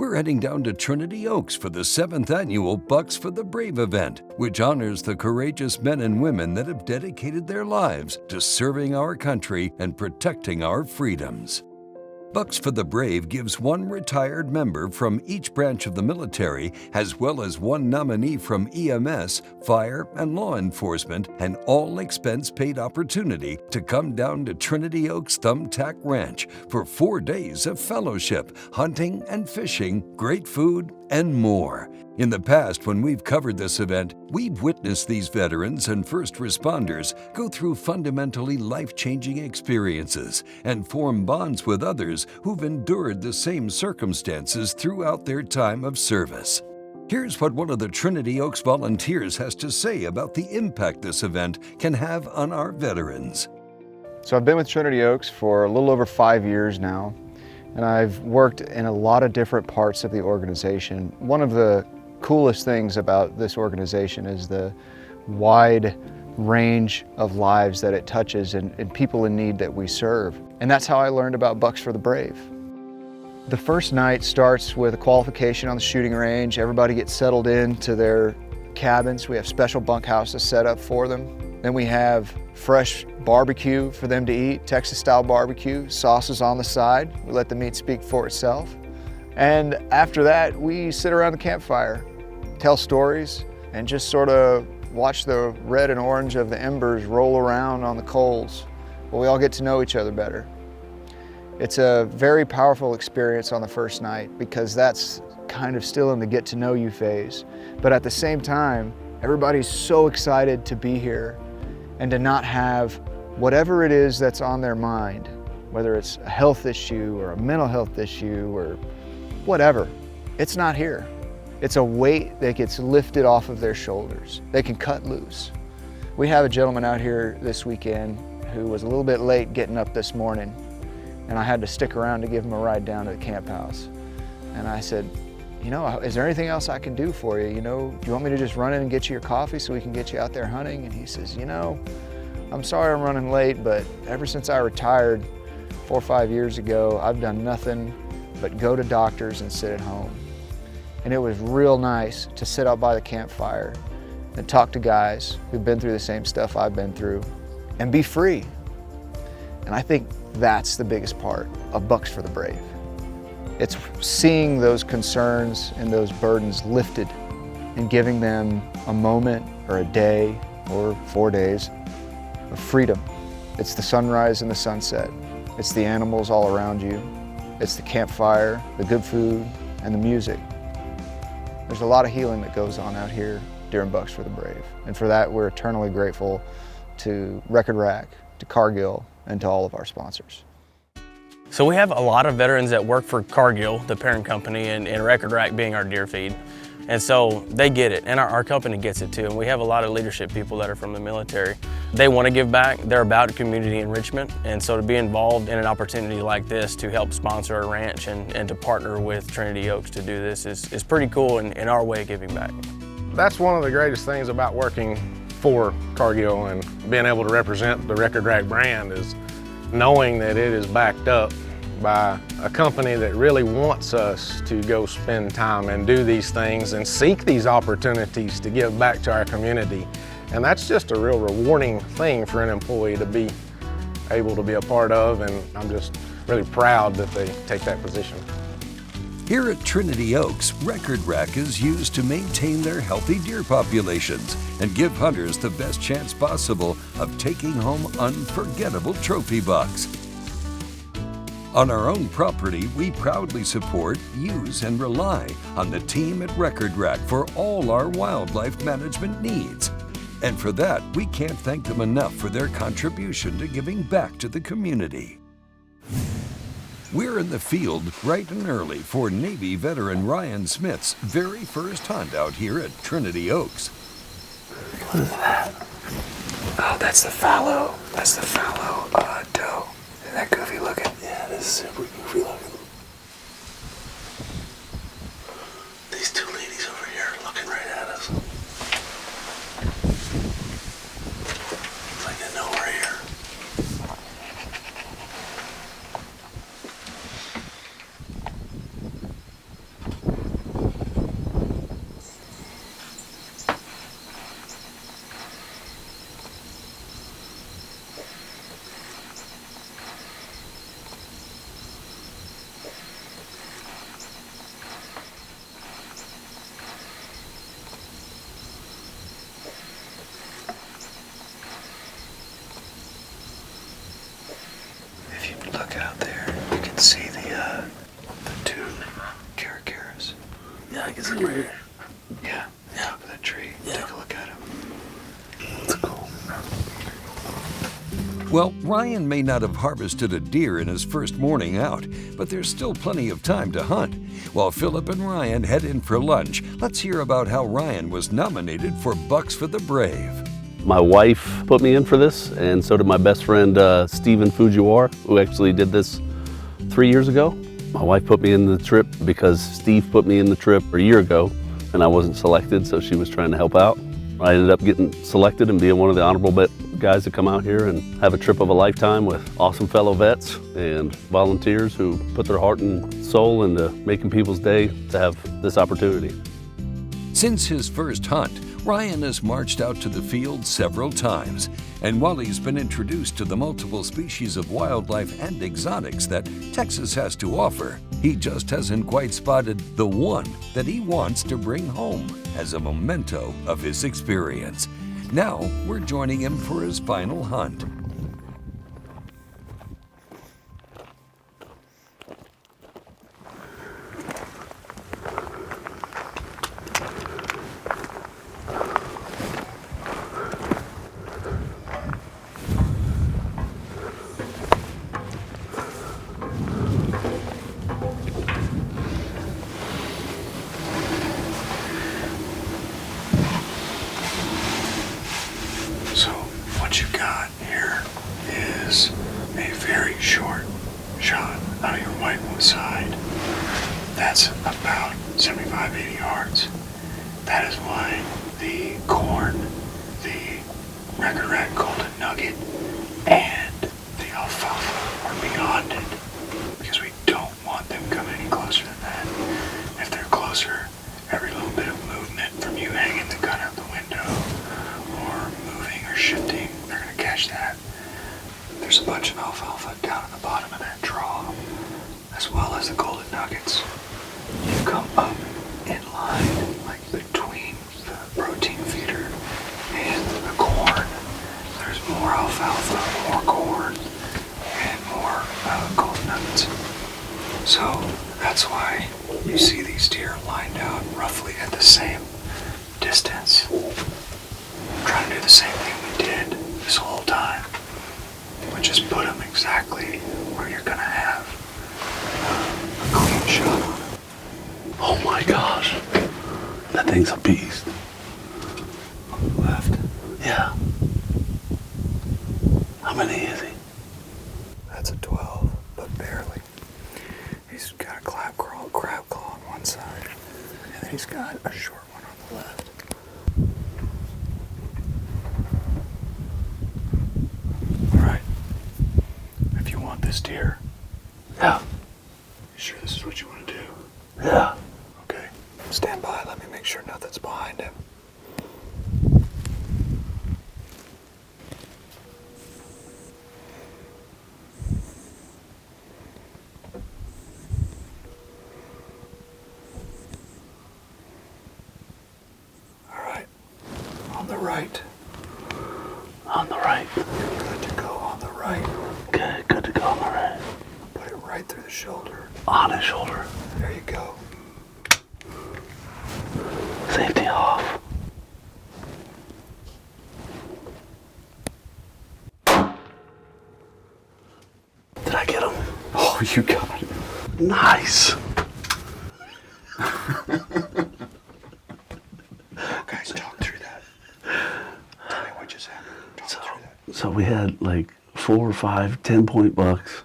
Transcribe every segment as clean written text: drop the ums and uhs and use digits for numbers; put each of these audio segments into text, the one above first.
We're heading down to Trinity Oaks for the 7th annual Bucks for the Brave event, which honors the courageous men and women that have dedicated their lives to serving our country and protecting our freedoms. Bucks for the Brave gives one retired member from each branch of the military, as well as one nominee from EMS, fire, and law enforcement, an all-expense-paid opportunity to come down to Trinity Oaks Thumbtack Ranch for 4 days of fellowship, hunting and fishing, great food, and more. In the past, when we've covered this event, we've witnessed these veterans and first responders go through fundamentally life-changing experiences and form bonds with others who've endured the same circumstances throughout their time of service. Here's what one of the Trinity Oaks volunteers has to say about the impact this event can have on our veterans. So I've been with Trinity Oaks for a little over 5 years now, and I've worked in a lot of different parts of the organization. One of the coolest things about this organization is the wide range of lives that it touches and people in need that we serve. And that's how I learned about Bucks for the Brave. The first night starts with a qualification on the shooting range. Everybody gets settled into their cabins. We have special bunkhouses set up for them. Then we have fresh barbecue for them to eat, Texas-style barbecue, sauces on the side. We let the meat speak for itself. And after that, we sit around the campfire, tell stories, and just sort of watch the red and orange of the embers roll around on the coals while we all get to know each other better. It's a very powerful experience on the first night because that's kind of still in the get to know you phase. But at the same time, everybody's so excited to be here and to not have whatever it is that's on their mind, whether it's a health issue or a mental health issue or whatever, it's not here. It's a weight that gets lifted off of their shoulders. They can cut loose. We have a gentleman out here this weekend who was a little bit late getting up this morning, and I had to stick around to give him a ride down to the camp house. And I said, you know, is there anything else I can do for you? You know, do you want me to just run in and get you your coffee so we can get you out there hunting? And he says, you know, I'm sorry I'm running late, but ever since I retired 4 or 5 years ago, I've done nothing but go to doctors and sit at home. And it was real nice to sit out by the campfire and talk to guys who've been through the same stuff I've been through and be free. And I think that's the biggest part of Bucks for the Brave. It's seeing those concerns and those burdens lifted and giving them a moment or a day or 4 days of freedom. It's the sunrise and the sunset. It's the animals all around you. It's the campfire, the good food, and the music. There's a lot of healing that goes on out here during Bucks for the Brave. And for that, we're eternally grateful to Record Rack, to Cargill, and to all of our sponsors. So we have a lot of veterans that work for Cargill, the parent company, and Record Rack being our deer feed. And so they get it, and our company gets it too. And we have a lot of leadership people that are from the military. They want to give back. They're about community enrichment. And so to be involved in an opportunity like this to help sponsor a ranch and to partner with Trinity Oaks to do this is pretty cool in our way of giving back. That's one of the greatest things about working for Cargill and being able to represent the Record Rack brand is knowing that it is backed up by a company that really wants us to go spend time and do these things and seek these opportunities to give back to our community. And that's just a real rewarding thing for an employee to be able to be a part of, and I'm just really proud that they take that position. Here at Trinity Oaks, Record Rack is used to maintain their healthy deer populations and give hunters the best chance possible of taking home unforgettable trophy bucks. On our own property, we proudly support, use, and rely on the team at Record Rack for all our wildlife management needs. And for that, we can't thank them enough for their contribution to giving back to the community. We're in the field bright and early for Navy veteran Ryan Smith's very first hunt out here at Trinity Oaks. What is that? Oh, that's the fallow. That's the fallow doe. Isn't that goofy looking? Yeah, it is super goofy looking. These two ladies over here are looking right at us. It's like they know we're here. Caracaras. Yeah, I can see him right here. Yeah. Top of that tree. Yeah. Take a look at him. That's cool. Well, Ryan may not have harvested a deer in his first morning out, but there's still plenty of time to hunt. While Philip and Ryan head in for lunch, let's hear about how Ryan was nominated for Bucks for the Brave. My wife put me in for this, and so did my best friend, Stephen Fujiwara, who actually did this 3 years ago. My wife put me in the trip because Steve put me in the trip a year ago, and I wasn't selected, so she was trying to help out. I ended up getting selected and being one of the honorable guys to come out here and have a trip of a lifetime with awesome fellow vets and volunteers who put their heart and soul into making people's day to have this opportunity. Since his first hunt, Ryan has marched out to the field several times, and while he's been introduced to the multiple species of wildlife and exotics that Texas has to offer, he just hasn't quite spotted the one that he wants to bring home as a memento of his experience. Now we're joining him for his final hunt. So what you got here is a very short shot out of your right side. That's about 75, 80 yards. That is why the corn, the record rat golden nugget, and the alfalfa are beyond it, because we don't want them coming any closer than that. If they're closer, every little bit of movement from you hanging the gun out the window or moving or shifting, they're going to catch that. There's a bunch of alfalfa down at the bottom of that draw, as well as the golden nuggets. You come up in line, like between the protein feeder and the corn. There's more alfalfa, more corn, and more golden nuggets. So that's why you see these deer lined out roughly at the same distance. I'm trying to do the same thing we did this whole time. We just put them exactly where you're gonna have a clean shot on them. Oh my gosh, that thing's a beast. On the left, Yeah. How many is he? that's a 12, but barely. He's got a crab claw on one side, and then he's got a short one on the left. All right. If you want this deer, Yeah. you sure this is what you want to do? Yeah. Okay. Stand by. Let me make sure nothing's behind him. All right. On the right. On the right. Good to go on the right. Okay, good to go on the right. Put it right through the shoulder. On his shoulder. There you go. Safety off. Did I get him? Oh, you got it. Nice. Guys, talk through that. Tell me what just happened. Talk through that. So we had like 4 or 5 10-point bucks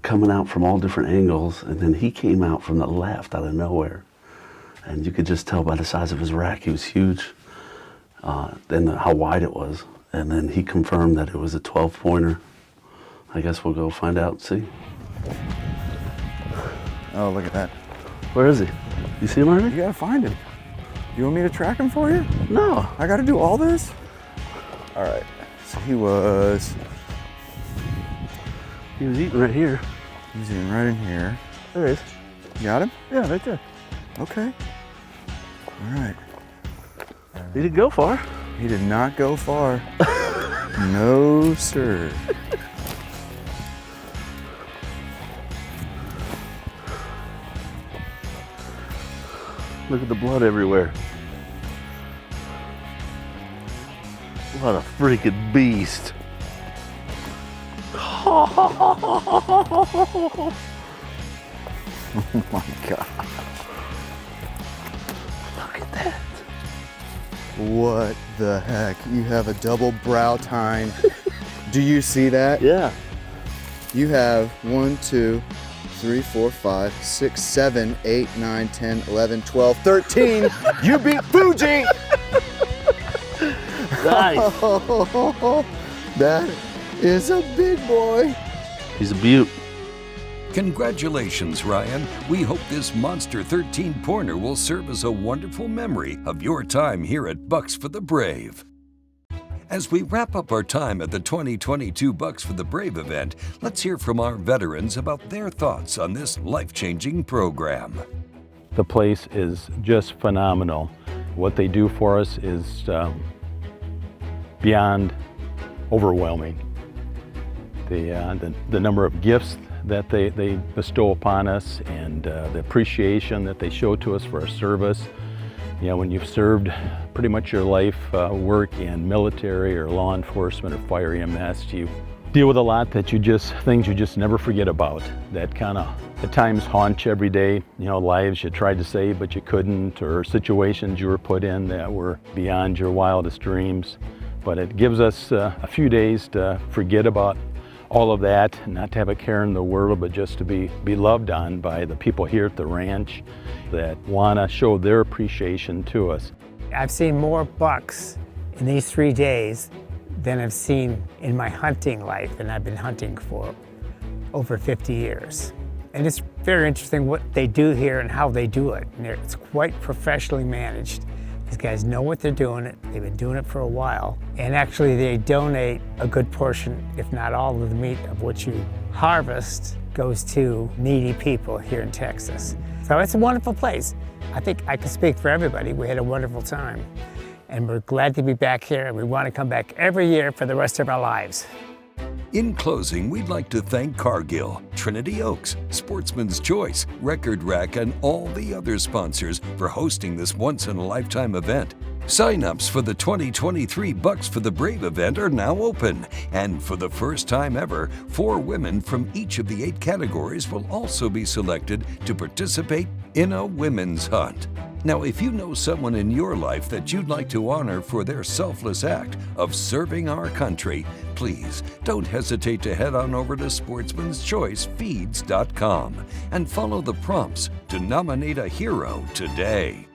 coming out from all different angles, and then he came out from the left out of nowhere. And you could just tell by the size of his rack, he was huge, then how wide it was. And then he confirmed that it was a 12-pointer. I guess we'll go find out and see. Oh, look at that. Where is he? You see him already? You gotta find him. You want me to track him for you? No. I gotta do all this? All right, so he was eating right here. he's in right in here. There he is. You got him? Yeah, right there. Okay. All right. He didn't go far. He did not go far. No, sir. Look at the blood everywhere. What a freaking beast. Oh my God. Look at that. What the heck? You have a double brow tine. Do you see that? Yeah. You have 1, 2, 3, 4, 5, 6, 7, 8, 9, 10, 11, 12, 13. You beat Fuji! Nice. That is a big boy. He's a beaut. Congratulations, Ryan. We hope this Monster 13 pointer will serve as a wonderful memory of your time here at Bucks for the Brave. As we wrap up our time at the 2022 Bucks for the Brave event, let's hear from our veterans about their thoughts on this life-changing program. The place is just phenomenal. What they do for us is beyond overwhelming. The number of gifts that they bestow upon us and the appreciation that they show to us for our service. You know, when you've served pretty much your life, work in military or law enforcement or fire EMS, you deal with a lot that things you just never forget about, that kind of at times haunt you every day. You know, lives you tried to save but you couldn't, or situations you were put in that were beyond your wildest dreams. But it gives us a few days to forget about all of that, not to have a care in the world, but just to be loved on by the people here at the ranch that want to show their appreciation to us. I've seen more bucks in these 3 days than I've seen in my hunting life, and I've been hunting for over 50 years. And it's very interesting what they do here and how they do it. And it's quite professionally managed. These guys know what they're doing. They've been doing it for a while. And actually they donate a good portion, if not all of the meat of what you harvest goes to needy people here in Texas. So it's a wonderful place. I think I can speak for everybody. We had a wonderful time. And we're glad to be back here, and we want to come back every year for the rest of our lives. In closing, we'd like to thank Cargill, Trinity Oaks, Sportsman's Choice, Record Rack, and all the other sponsors for hosting this once-in-a-lifetime event. Sign-ups for the 2023 Bucks for the Brave event are now open, and for the first time ever, 4 women from each of the 8 categories will also be selected to participate in a women's hunt. Now, if you know someone in your life that you'd like to honor for their selfless act of serving our country, please don't hesitate to head on over to sportsmanschoicefeeds.com and follow the prompts to nominate a hero today.